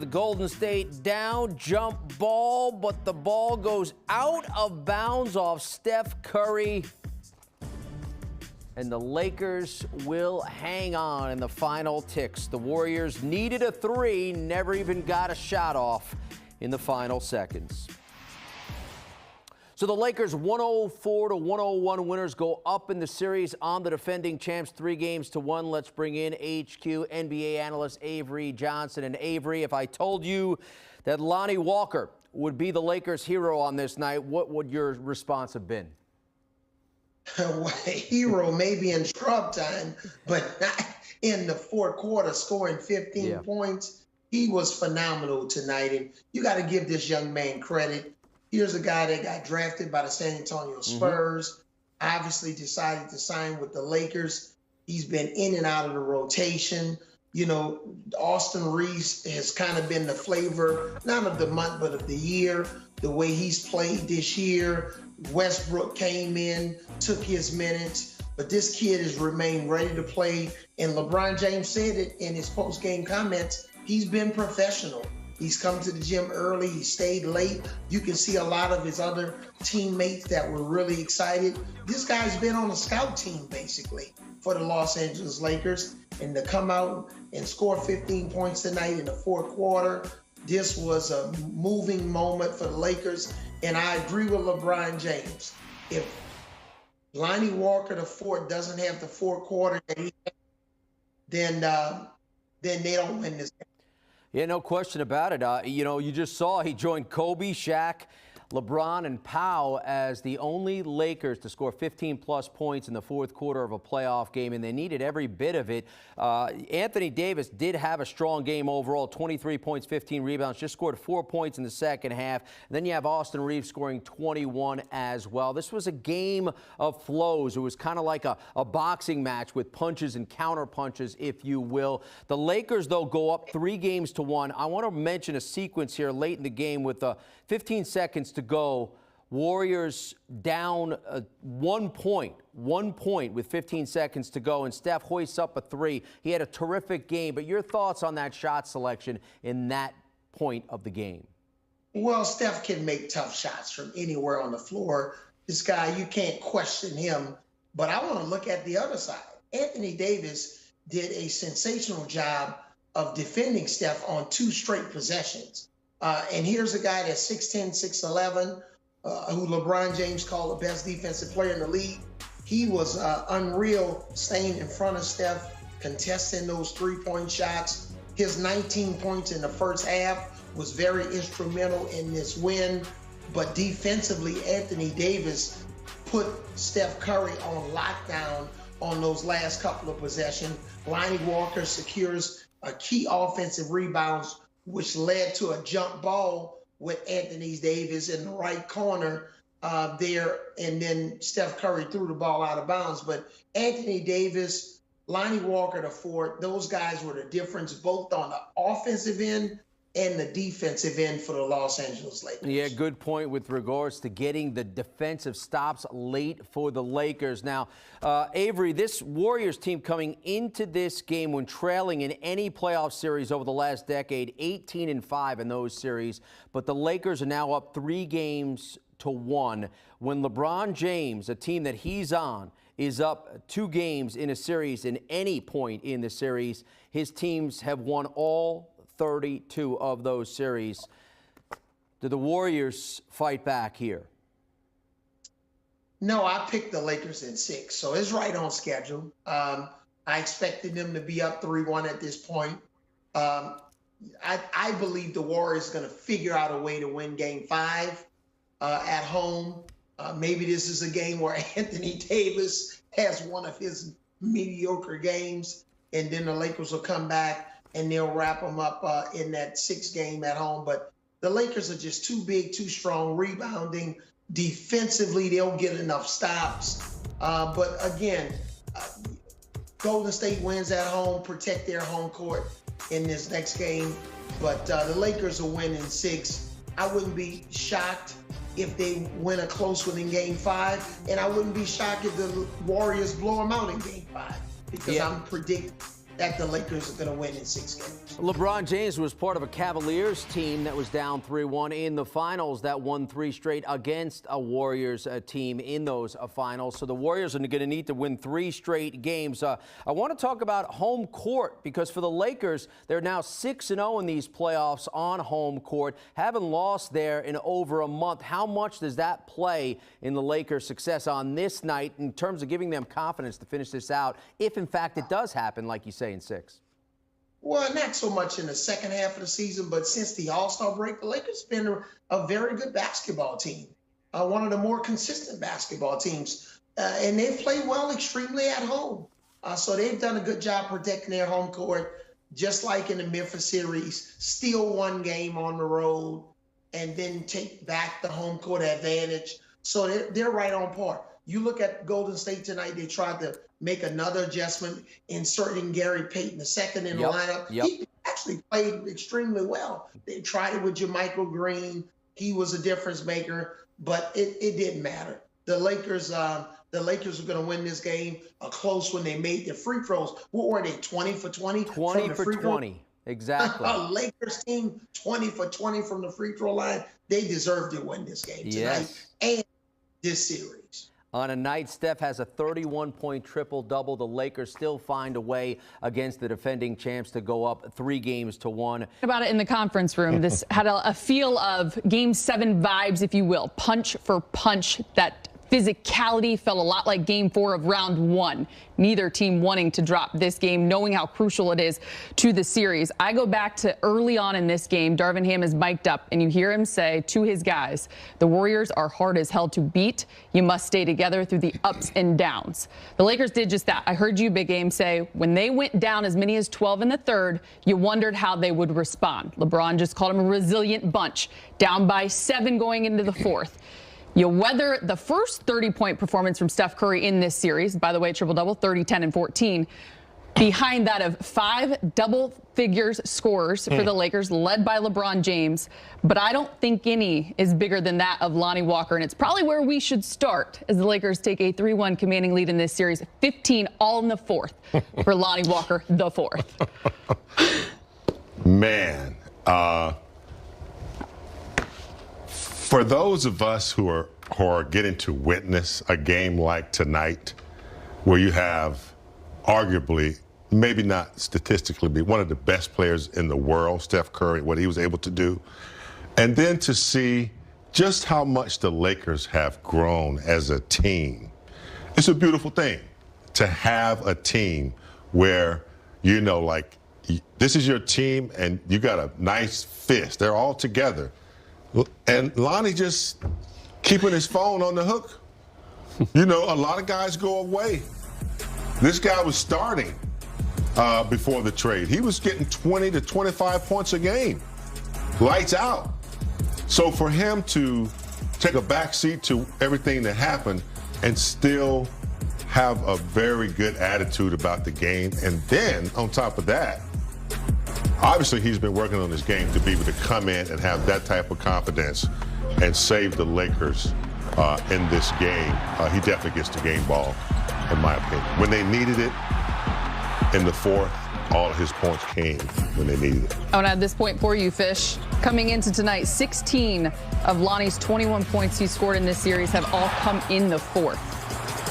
the Golden State down, jump ball, but the ball goes out of bounds off Steph Curry. And the Lakers will hang on in the final ticks. The Warriors needed a three, never even got a shot off in the final seconds. So the Lakers 104-101 winners go up in the series on the defending champs 3-1. Let's bring in HQ NBA analyst Avery Johnson. And Avery, if I told you that Lonnie Walker would be the Lakers hero on this night, what would your response have been? Well, hero maybe in scrub time, but not in the fourth quarter, scoring 15 points. He was phenomenal tonight, and you got to give this young man credit. Here's a guy that got drafted by the San Antonio Spurs, obviously decided to sign with the Lakers. He's been in and out of the rotation. You know, Austin Reeves has kind of been the flavor, not of the month, but of the year, the way he's played this year. Westbrook came in, took his minutes, but this kid has remained ready to play. And LeBron James said it in his post-game comments, he's been professional. He's come to the gym early. He stayed late. You can see a lot of his other teammates that were really excited. This guy's been on a scout team, basically, for the Los Angeles Lakers. And to come out and score 15 points tonight in the fourth quarter, this was a moving moment for the Lakers. And I agree with LeBron James. If Lonnie Walker IV doesn't have the fourth quarter, then they don't win this game. Yeah, no question about it. You know, you just saw he joined Kobe, Shaq, LeBron, and Pau as the only Lakers to score 15-plus points in the fourth quarter of a playoff game, and they needed every bit of it. Anthony Davis did have a strong game overall, 23 points, 15 rebounds, just scored 4 points in the second half. And then you have Austin Reeves scoring 21 as well. This was a game of flows. It was kind of like a boxing match with punches and counter punches, if you will. The Lakers, though, go up 3-1. I want to mention a sequence here late in the game with 15 seconds to go. Warriors down 1 point with 15 seconds to go, and Steph hoists up a three. He had a terrific game, but your thoughts on that shot selection in that point of the game? Well, Steph can make tough shots from anywhere on the floor. This guy, you can't question him, but I want to look at the other side. Anthony Davis did a sensational job of defending Steph on 2 straight possessions. And here's a guy that's 6'10", 6'11", who LeBron James called the best defensive player in the league. He was unreal staying in front of Steph, contesting those 3-point shots. His 19 points in the first half was very instrumental in this win. But defensively, Anthony Davis put Steph Curry on lockdown on those last couple of possessions. Lonnie Walker secures a key offensive rebounds, which led to a jump ball with Anthony Davis in the right corner there, and then Steph Curry threw the ball out of bounds. But Anthony Davis, Lonnie Walker IV, those guys were the difference both on the offensive end and the defensive end for the Los Angeles Lakers. Yeah, good point with regards to getting the defensive stops late for the Lakers. Now, Avery, this Warriors team coming into this game when trailing in any playoff series over the last decade, 18-5 in those series, but the Lakers are now up 3-1 when LeBron James, a team that he's on, is up 2 games in a series in any point in the series. His teams have won all 32 of those series. Do the Warriors fight back here? No, I picked the Lakers in 6, so it's right on schedule. I expected them to be up 3-1 at this point. I believe the Warriors are going to figure out a way to win Game 5 at home. Maybe this is a game where Anthony Davis has one of his mediocre games, and then the Lakers will come back and they'll wrap them up in that 6th game at home. But the Lakers are just too big, too strong, rebounding. Defensively, they'll get enough stops. But again, Golden State wins at home, protect their home court in this next game. But the Lakers will win in 6. I wouldn't be shocked if they win a close one in Game 5, and I wouldn't be shocked if the Warriors blow them out in Game 5, because I'm predicting that the Lakers are going to win in 6 games. LeBron James was part of a Cavaliers team that was down 3-1 in the finals that won 3 straight against a Warriors team in those finals. So the Warriors are going to need to win 3 straight games. I want to talk about home court because for the Lakers, they're now 6-0 in these playoffs on home court. Haven't lost there in over a month. How much does that play in the Lakers' success on this night in terms of giving them confidence to finish this out, if in fact it does happen, like you say, in 6? Well, not so much in the second half of the season, but since the All-Star break, the Lakers have been a very good basketball team, one of the more consistent basketball teams, and they've played well extremely at home. So they've done a good job protecting their home court, just like in the Memphis series, steal 1 game on the road and then take back the home court advantage. So they're right on par. You look at Golden State tonight, they tried to make another adjustment, inserting Gary Payton II in the lineup. He actually played extremely well. They tried it with JaMychal Green. He was a difference maker, but it didn't matter. The Lakers are going to win this game. A close when they made the free throws. What were they, 20 for 20? 20 for 20, exactly. A Lakers team, 20 for 20 from the free throw line. They deserve to win this game tonight and this series. On a night Steph has a 31-point triple-double, the Lakers still find a way against the defending champs to go up 3-1. About it in the conference room, this had a feel of Game 7 vibes, if you will, punch for punch. That physicality felt a lot like Game 4 of round 1. Neither team wanting to drop this game, knowing how crucial it is to the series. I go back to early on in this game, Darvin Ham is mic'd up, and you hear him say to his guys, the Warriors are hard as hell to beat. You must stay together through the ups and downs. The Lakers did just that. I heard you, Big Game, say when they went down as many as 12 in the third, you wondered how they would respond. LeBron just called them a resilient bunch, down by 7 going into the fourth. You weather the first 30-point performance from Steph Curry in this series, by the way, triple-double, 30, 10, and 14, behind that of 5 double-figures scorers for the Lakers, led by LeBron James. But I don't think any is bigger than that of Lonnie Walker, and it's probably where we should start as the Lakers take a 3-1 commanding lead in this series, 15 all in the fourth for Lonnie Walker, the fourth. Man, for those of us who are getting to witness a game like tonight, where you have arguably, maybe not statistically, but one of the best players in the world, Steph Curry, what he was able to do, and then to see just how much the Lakers have grown as a team. It's a beautiful thing to have a team where, you know, like, this is your team and you got a nice fist. They're all together. And Lonnie just keeping his phone on the hook. You know, a lot of guys go away. This guy was starting before the trade. He was getting 20 to 25 points a game. Lights out. So for him to take a backseat to everything that happened and still have a very good attitude about the game, and then on top of that, obviously, he's been working on his game to be able to come in and have that type of confidence and save the Lakers in this game. He definitely gets the game ball, in my opinion. When they needed it in the fourth, all of his points came when they needed it. I want to add this point for you, Fish. Coming into tonight, 16 of Lonnie's 21 points he scored in this series have all come in the fourth,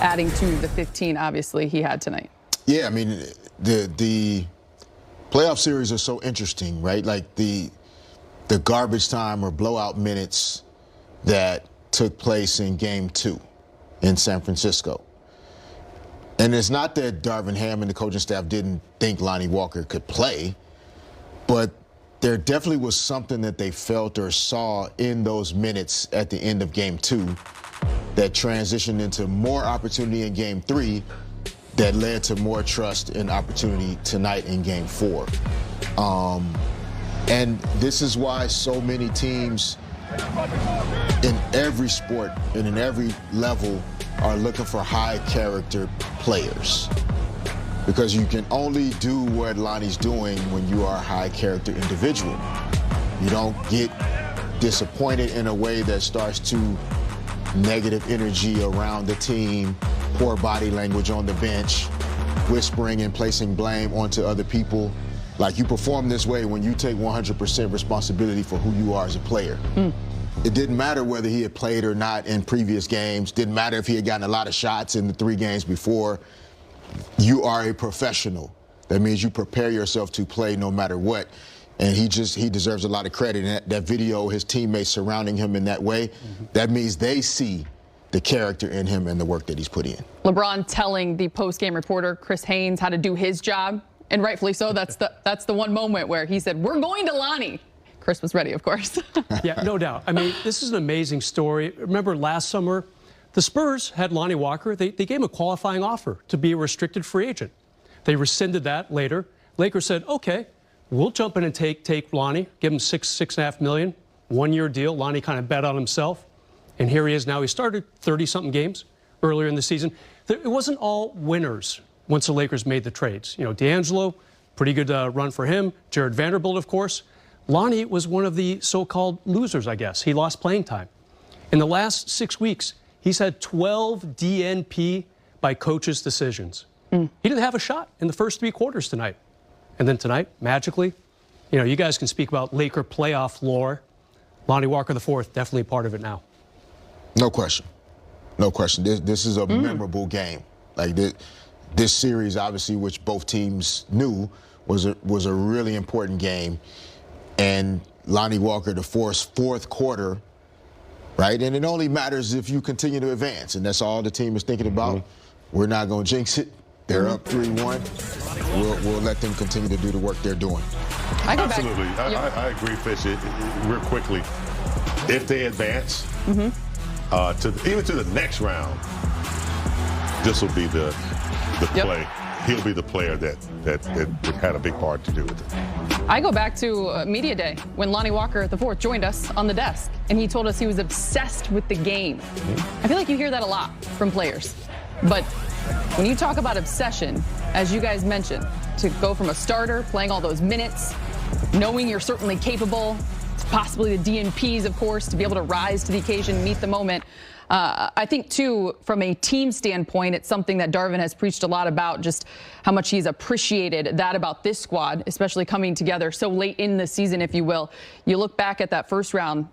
adding to the 15, obviously, he had tonight. Yeah, I mean, the playoff series are so interesting, right? Like the garbage time or blowout minutes that took place in Game 2 in San Francisco. And it's not that Darvin Ham and the coaching staff didn't think Lonnie Walker could play, but there definitely was something that they felt or saw in those minutes at the end of Game 2 that transitioned into more opportunity in Game 3 that led to more trust and opportunity tonight in Game 4. And this is why so many teams in every sport and in every level are looking for high character players. Because you can only do what Lonnie's doing when you are a high character individual. You don't get disappointed in a way that starts to negative energy around the team, poor body language on the bench. whispering and placing blame onto other people. Like, you perform this way when you take 100% responsibility for who you are as a player. It didn't matter whether he had played or not in previous games. Didn't matter if he had gotten a lot of shots in the 3 games before. You are a professional. That means you prepare yourself to play no matter what. And he deserves a lot of credit. And that video, his teammates surrounding him in that way, that means they see the character in him and the work that he's put in. LeBron telling the post-game reporter, Chris Haynes, how to do his job. And rightfully so. That's the one moment where he said, "We're going to Lonnie." Chris was ready, of course. Yeah, no doubt. I mean, this is an amazing story. Remember last summer, the Spurs had Lonnie Walker. They gave him a qualifying offer to be a restricted free agent. They rescinded that later. Lakers said, okay, we'll jump in and take Lonnie, give him $6.5 million, 1-year deal. Lonnie kind of bet on himself. And here he is now. He started 30-something games earlier in the season. It wasn't all winners once the Lakers made the trades. You know, D'Angelo, pretty good run for him. Jared Vanderbilt, of course. Lonnie was one of the so-called losers, I guess. He lost playing time. In the last 6 weeks, he's had 12 DNP by coaches' decisions. He didn't have a shot in the first 3 quarters tonight. And then tonight, magically, you know, you guys can speak about Laker playoff lore. Lonnie Walker IV, definitely part of it now. No question. No question. This is a memorable game. Like, this series, obviously, which both teams knew was a really important game. And Lonnie Walker IV's fourth quarter, right? And it only matters if you continue to advance. And that's all the team is thinking about. We're not going to jinx it. They're up 3-1. We'll let them continue to do the work they're doing. Absolutely. I agree, Fish. Real quickly, if they advance even to the next round, this will be the play. He'll be the player that had a big part to do with it. I go back to Media Day when Lonnie Walker IV joined us on the desk, and he told us he was obsessed with the game. I feel like you hear that a lot from players. But when you talk about obsession, as you guys mentioned, to go from a starter, playing all those minutes, knowing you're certainly capable, possibly the DNPs, of course, to be able to rise to the occasion, meet the moment. I think, too, from a team standpoint, it's something that Darvin has preached a lot about, just how much he's appreciated that about this squad, especially coming together so late in the season, if you will. You look back at that first round,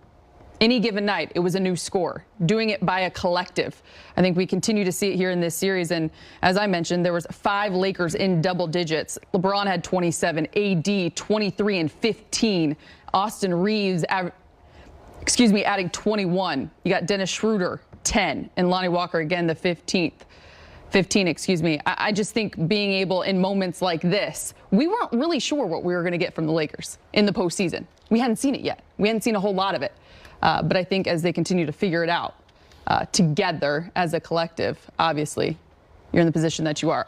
any given night, it was a new score, doing it by a collective. I think we continue to see it here in this series. And as I mentioned, there was 5 Lakers in double digits. LeBron had 27, AD 23 and 15. Austin Reeves, adding 21. You got Dennis Schroeder, 10, and Lonnie Walker again, the 15. I just think being able in moments like this, we weren't really sure what we were going to get from the Lakers in the postseason. We hadn't seen it yet. We hadn't seen a whole lot of it. But I think as they continue to figure it out together as a collective, obviously, you're in the position that you are.